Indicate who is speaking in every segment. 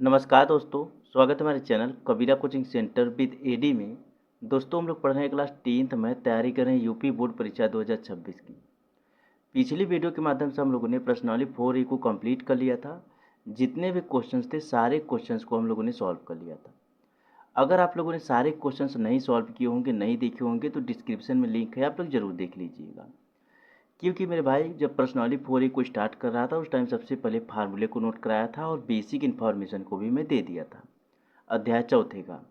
Speaker 1: नमस्कार दोस्तों, स्वागत है हमारे channel Kabira coaching centre with AD में। दोस्तों हम लोग पढ़ रहे हैं क्लास 10th में, तैयारी कर रहे हैं यूपी बोर्ड परीक्षा 2026 की। पिछली वीडियो के माध्यम से हम लोगों ने प्रश्नावली 4A को कंप्लीट कर लिया था। जितने भी क्वेश्चंस थे सारे क्वेश्चंस को हम लोगों ने सॉल्व कर लिया था। अगर आप लोगों ने सारे क्वेश्चंस नहीं सॉल्व किए होंगे, नहीं देखे होंगे, तो डिस्क्रिप्शन में लिंक है, आप लोग जरूर देख लीजिएगा। क्योंकि मेरे भाई जब प्रश्नावली 4A को स्टार्ट कर रहा था उस टाइम सबसे पहले फार्मूले को नोट कराया था और बेसिक इन्फॉर्मेशन को भी मैं दे दिया था अध्याय चौथे का।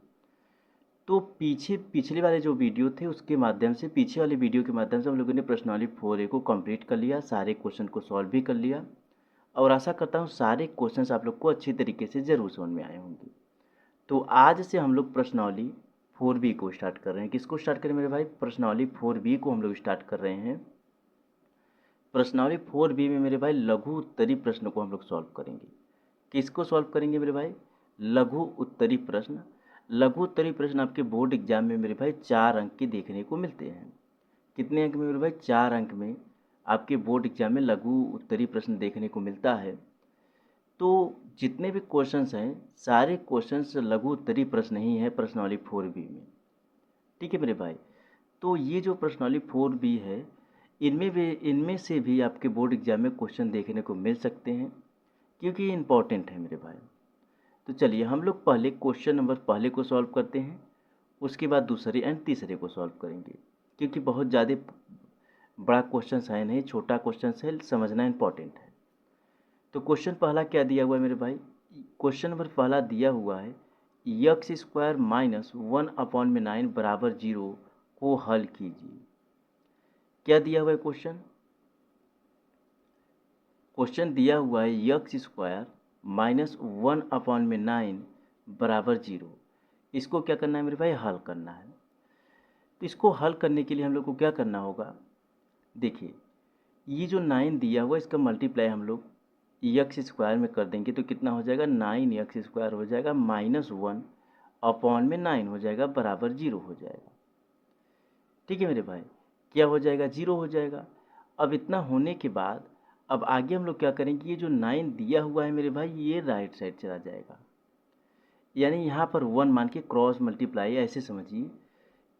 Speaker 1: तो पिछले वाले जो वीडियो थे उसके माध्यम से, पीछे वाले वीडियो के माध्यम से हम लोगों ने प्रश्नावली 4A को कंप्लीट कर लिया, सारे क्वेश्चन को सॉल्व भी कर लिया। और आशा करता हूँ सारे क्वेश्चंस आप लोग को अच्छी तरीके से ज़रूर समझ में आए होंगे। तो आज से हम लोग प्रश्नावली 4B को स्टार्ट कर रहे हैं। किसको स्टार्ट करें मेरे भाई? प्रश्नावली 4B को हम लोग स्टार्ट कर रहे हैं। प्रश्नावली 4B में मेरे भाई लघु उत्तरी प्रश्न को हम लोग सॉल्व करेंगे। किसको सॉल्व करेंगे मेरे भाई? लघु उत्तरी प्रश्न। लघु उत्तरी प्रश्न आपके बोर्ड एग्जाम में मेरे भाई 4 अंक के देखने को मिलते हैं। कितने अंक में मेरे भाई? 4 अंक में आपके बोर्ड एग्जाम में लघु उत्तरी प्रश्न देखने को मिलता है। तो जितने भी क्वेश्चंस हैं सारे क्वेश्चंस लघु उत्तरी प्रश्न ही है प्रश्नावली 4B में। ठीक है मेरे भाई। तो ये जो प्रश्नावली 4B है इनमें से भी आपके बोर्ड एग्जाम में क्वेश्चन देखने को मिल सकते हैं, क्योंकि ये इंपॉर्टेंट है मेरे भाई। तो चलिए हम लोग पहले क्वेश्चन नंबर पहले को सॉल्व करते हैं, उसके बाद दूसरे एंड तीसरे को सॉल्व करेंगे। क्योंकि बहुत ज़्यादा बड़ा क्वेश्चन है नहीं, छोटा क्वेश्चन है, समझना इंपॉर्टेंट है। तो क्वेश्चन पहला क्या दिया हुआ है मेरे भाई? क्वेश्चन नंबर पहला दिया हुआ है यक्स स्क्वायर माइनस 1/9 बराबर 0 को हल कीजिए। क्या दिया हुआ है क्वेश्चन? क्वेश्चन दिया हुआ है यक्स स्क्वायर माइनस 1/9 बराबर 0। इसको क्या करना है मेरे भाई? हल करना है। तो इसको हल करने के लिए हम लोग को क्या करना होगा? देखिए, ये जो 9 दिया हुआ इसका मल्टीप्लाई हम लोग यक्स स्क्वायर में कर देंगे तो कितना हो जाएगा? 9x² हो जाएगा माइनस 1/9 हो जाएगा बराबर 0 हो जाएगा। ठीक है मेरे भाई, क्या हो जाएगा? 0 हो जाएगा। अब इतना होने के बाद अब आगे हम लोग क्या करेंगे? ये जो 9 दिया हुआ है मेरे भाई ये राइट साइड चला जाएगा, यानी यहाँ पर 1 मान के क्रॉस मल्टीप्लाई, ऐसे समझिए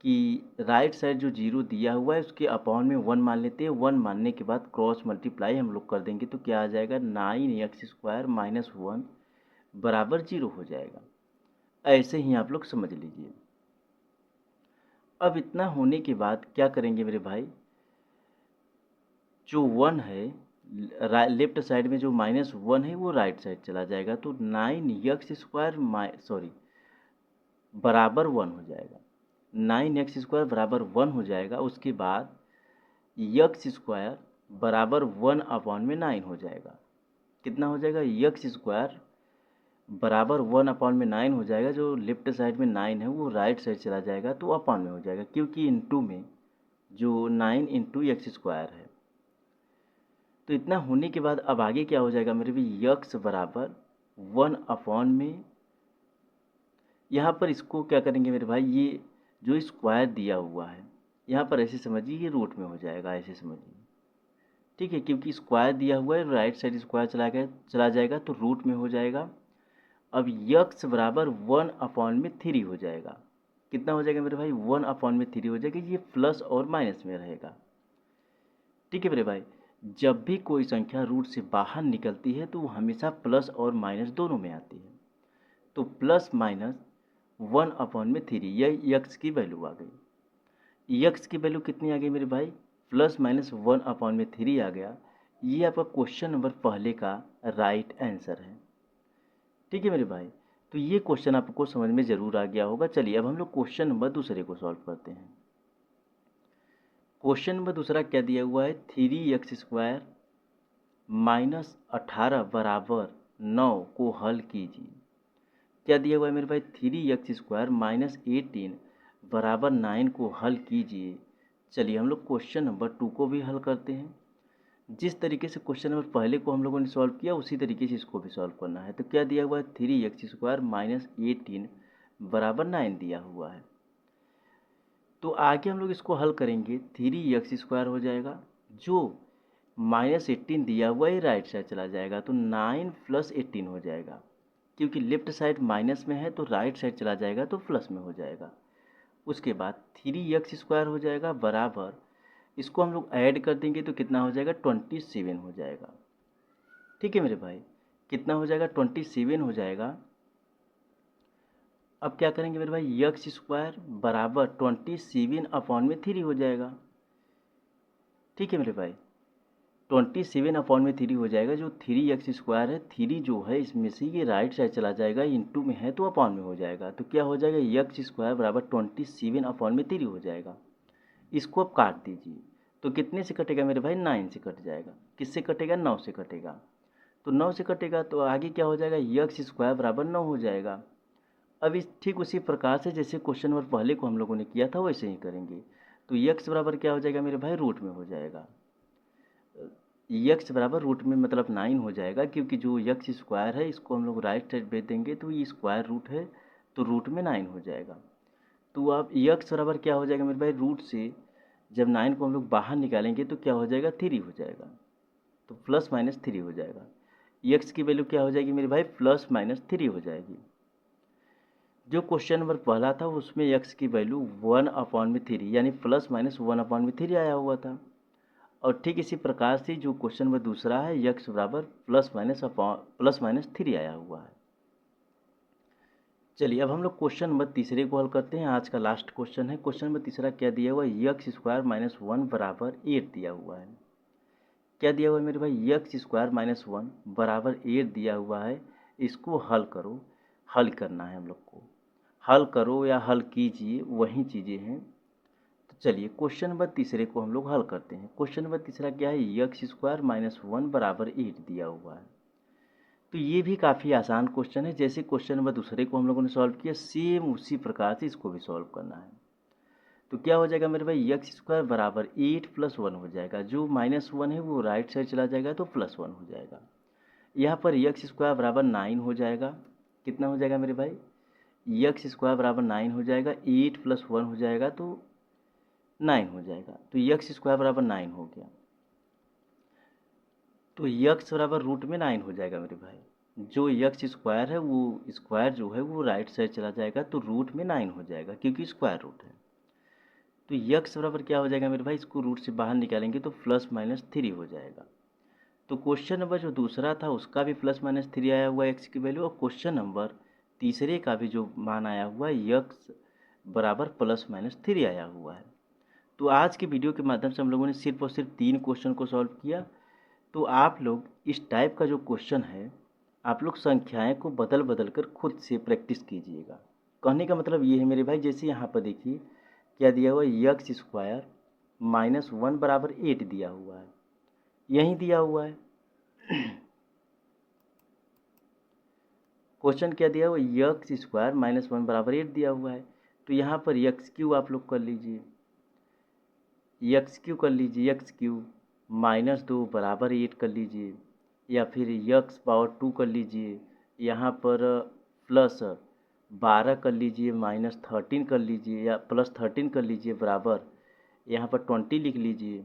Speaker 1: कि राइट साइड जो 0 दिया हुआ है उसके अपॉन में 1 मान लेते हैं। 1 मानने के बाद क्रॉस मल्टीप्लाई हम लोग कर देंगे तो क्या आ जाएगा? 9x² माइनस 1 बराबर 0 हो जाएगा। ऐसे ही आप लोग समझ लीजिए। अब इतना होने के बाद क्या करेंगे मेरे भाई? जो 1 है लेफ्ट साइड में, जो -1 है वो राइट साइड चला जाएगा तो 9x² बराबर 1 हो जाएगा। 9x² बराबर 1 हो जाएगा। उसके बाद x² बराबर 1/9 हो जाएगा। कितना हो जाएगा? x² बराबर 1/9 हो जाएगा। जो लेफ्ट साइड में 9 है वो राइट साइड चला जाएगा तो अपॉन में हो जाएगा, क्योंकि इनटू में जो 9 इंटू x² है। तो इतना होने के बाद अब आगे क्या हो जाएगा मेरे भी? यक्स बराबर 1 में, यहाँ पर इसको क्या करेंगे मेरे भाई? ये जो स्क्वायर दिया हुआ है यहाँ पर ऐसे समझिए ये रूट में हो जाएगा, ऐसे समझिए। ठीक है, क्योंकि स्क्वायर दिया हुआ है राइट साइड स्क्वायर चला जाएगा तो रूट में हो जाएगा। अब यक्स बराबर 1/3 हो जाएगा। कितना हो जाएगा मेरे भाई? 1/3 हो जाएगा। ये प्लस और माइनस में रहेगा। ठीक है मेरे भाई, जब भी कोई संख्या रूट से बाहर निकलती है तो वो हमेशा प्लस और माइनस दोनों में आती है। तो प्लस माइनस 1/3, यह यक्स की वैल्यू आ गई। यक्स की वैल्यू कितनी आ गई मेरे भाई? प्लस माइनस 1/3 आ गया। ये आपका क्वेश्चन नंबर पहले का राइट आंसर है। ठीक है मेरे भाई, तो ये क्वेश्चन आपको समझ में ज़रूर आ गया होगा। चलिए अब हम लोग क्वेश्चन नंबर दूसरे को सॉल्व करते हैं। क्वेश्चन नंबर दूसरा क्या दिया हुआ है? 3x² माइनस 18 बराबर 9 को हल कीजिए। क्या दिया हुआ है मेरे भाई? 3x² माइनस 18 बराबर 9 को हल कीजिए। चलिए हम लोग क्वेश्चन नंबर 2 को भी हल करते हैं। जिस तरीके से क्वेश्चन नंबर पहले को हम लोगों ने सॉल्व किया उसी तरीके से इसको भी सॉल्व करना है। तो क्या दिया हुआ है? 3x² माइनस 18 बराबर 9 दिया हुआ है। तो आगे हम लोग इसको हल करेंगे। 3x² हो जाएगा, जो -18 दिया हुआ है राइट साइड चला जाएगा तो 9 + 18 हो जाएगा। क्योंकि लेफ्ट साइड माइनस में है तो राइट साइड चला जाएगा तो प्लस में हो जाएगा। उसके बाद 3x² हो जाएगा बराबर, इसको हम लोग ऐड कर देंगे तो कितना हो जाएगा 27 हो जाएगा। ठीक है मेरे भाई, कितना हो जाएगा 27 हो जाएगा। अब क्या करेंगे मेरे भाई, x² बराबर 27/3 हो जाएगा। ठीक है मेरे भाई, 27/3 हो जाएगा। जो 3x² है, 3 जो है इसमें से ये राइट साइड चला जाएगा, इंटू में है तो अपॉन में हो जाएगा। तो क्या हो जाएगा, x² बराबर 27/3 हो जाएगा। इसको अब काट दीजिए तो कितने से कटेगा मेरे भाई, 9 से कट जाएगा। किससे कटेगा, 9 से कटेगा। तो 9 से कटेगा तो आगे क्या हो जाएगा, x² बराबर 9 हो जाएगा। अब इस ठीक उसी प्रकार से जैसे क्वेश्चन नंबर पहले को हम लोगों ने किया था वैसे ही करेंगे। तो x बराबर क्या हो जाएगा मेरे भाई, रूट में हो जाएगा। x बराबर रूट में मतलब 9 हो जाएगा, क्योंकि जो x² है इसको हम लोग राइट साइड भेज देंगे तो ये स्क्वायर रूट है तो रूट में 9 हो जाएगा। तो अब x बराबर क्या हो जाएगा मेरे भाई, रूट से जब 9 को हम लोग बाहर निकालेंगे तो क्या हो जाएगा, 3 हो जाएगा। तो +-3 हो जाएगा। x की वैल्यू क्या हो जाएगी मेरे भाई, +-3 हो जाएगी। जो क्वेश्चन नंबर पहला था उसमें x की वैल्यू 1/3 यानी +-1/3 आया हुआ था। और ठीक इसी प्रकार से जो क्वेश्चन नंबर दूसरा है, x बराबर +-3 आया हुआ है। चलिए अब हम लोग क्वेश्चन नंबर तीसरे को हल करते हैं। आज का लास्ट क्वेश्चन है। क्वेश्चन नंबर तीसरा क्या दिया हुआ है, x² - 1 बराबर 8 दिया हुआ है। क्या दिया हुआ है मेरे भाई, x² - 1 बराबर 8 दिया हुआ है। इसको हल करो, हल करना है हम लोग को। हल करो या हल कीजिए, वही चीज़ें हैं। तो चलिए क्वेश्चन नंबर तीसरे को हम लोग हल करते हैं। क्वेश्चन नंबर तीसरा क्या है, x² - 1 बराबर 8 दिया हुआ है। तो ये भी काफ़ी आसान क्वेश्चन है। जैसे क्वेश्चन नंबर दूसरे को हम लोगों ने सॉल्व किया, सेम उसी प्रकार से इसको भी सॉल्व करना है। तो क्या हो जाएगा मेरे भाई, x² बराबर 8 + 1 हो जाएगा। जो -1 है वो राइट साइड चला जाएगा तो +1 हो जाएगा। यहाँ पर x² बराबर 9 हो जाएगा। कितना हो जाएगा मेरे भाई, x² बराबर 9 हो जाएगा। 8 + 1 हो जाएगा तो 9 हो जाएगा। तो x² बराबर 9 हो गया। तो x बराबर रूट में 9 हो जाएगा मेरे भाई। जो x² है वो स्क्वायर जो है वो राइट साइड चला जाएगा तो रूट में 9 हो जाएगा, क्योंकि स्क्वायर रूट है। तो x बराबर क्या हो जाएगा मेरे भाई, इसको रूट से बाहर निकालेंगे तो +-3 हो जाएगा। तो क्वेश्चन नंबर जो दूसरा था उसका भी +-3 आया हुआ है x की वैल्यू, और क्वेश्चन नंबर तीसरे का भी जो मान आया हुआ है x बराबर +-3 आया हुआ है। तो आज की वीडियो के माध्यम से हम लोगों ने सिर्फ और सिर्फ 3 क्वेश्चन को सॉल्व किया। तो आप लोग इस टाइप का जो क्वेश्चन है, आप लोग संख्याएं को बदल बदल कर खुद से प्रैक्टिस कीजिएगा। कहने का मतलब ये है मेरे भाई, जैसे यहाँ पर देखिए क्या दिया हुआ है, x² - 1 बराबर 8 दिया हुआ है, यही दिया हुआ है। क्वेश्चन क्या दिया हुआ है, x² - 1 बराबर 8 दिया हुआ है। तो यहाँ पर x³ आप लोग कर लीजिए, x³ कर लीजिए, x³ -2 बराबर 8 कर लीजिए, या फिर x⁻2 कर लीजिए। यहाँ पर +12 कर लीजिए, -13 कर लीजिए, या +13 कर लीजिए बराबर यहाँ पर 20 लिख लीजिए।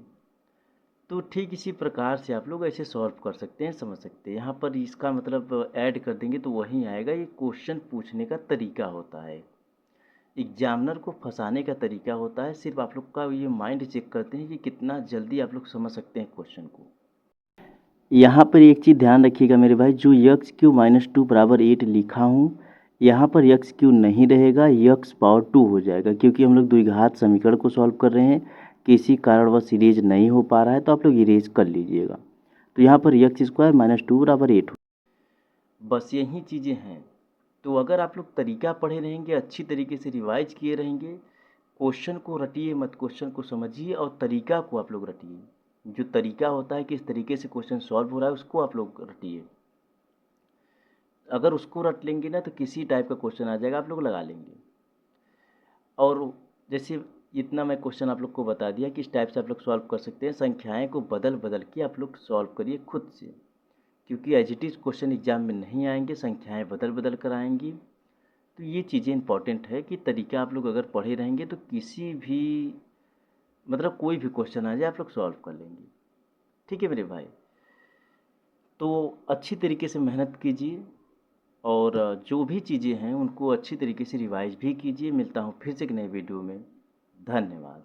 Speaker 1: तो ठीक इसी प्रकार से आप लोग ऐसे सॉल्व कर सकते हैं, समझ सकते हैं। यहाँ पर इसका मतलब ऐड कर देंगे तो वही आएगा। ये क्वेश्चन पूछने का तरीका होता है, एग्जामिनर को फंसाने का तरीका होता है। सिर्फ आप लोग का ये माइंड चेक करते हैं कि कितना जल्दी आप लोग समझ सकते हैं क्वेश्चन को। यहाँ पर एक चीज़ ध्यान रखिएगा मेरे भाई, जो x³ - 2 बराबर 8 लिखा हूँ, यहाँ पर x³ नहीं रहेगा, x⁻2 हो जाएगा, क्योंकि हम लोग द्विघात समीकरण को सॉल्व कर रहे हैं। किसी कारणवश इरेज नहीं हो पा रहा है तो आप लोग इरेज कर लीजिएगा। तो यहाँ पर x² - 2 बराबर 8 बस यही चीज़ें हैं। तो अगर आप लोग तरीका पढ़े रहेंगे, अच्छी तरीके से रिवाइज किए रहेंगे, क्वेश्चन को रटिए मत, क्वेश्चन को समझिए और तरीका को आप लोग रटिए। जो तरीका होता है किस तरीके से क्वेश्चन सॉल्व हो रहा है उसको आप लोग रटिए। अगर उसको रट लेंगे ना तो किसी टाइप का क्वेश्चन आ जाएगा, आप लोग लगा लेंगे। और जैसे इतना मैं क्वेश्चन आप लोग को बता दिया कि इस टाइप से आप लोग सॉल्व कर सकते हैं। संख्याएं को बदल बदल के आप लोग सॉल्व करिए खुद से, क्योंकि as it is question exam में नहीं आएंगे, संख्याएं बदल बदल कर आएंगी। तो ये चीज़ें इंपॉर्टेंट है कि तरीका आप लोग अगर पढ़े रहेंगे तो किसी भी मतलब कोई भी क्वेश्चन आ जाए आप लोग सॉल्व कर लेंगे। ठीक है मेरे भाई, तो अच्छी तरीके से मेहनत कीजिए और जो भी चीज़ें हैं उनको अच्छी तरीके से रिवाइज भी कीजिए। मिलता हूँ फिर से एक नए वीडियो में। धन्यवाद।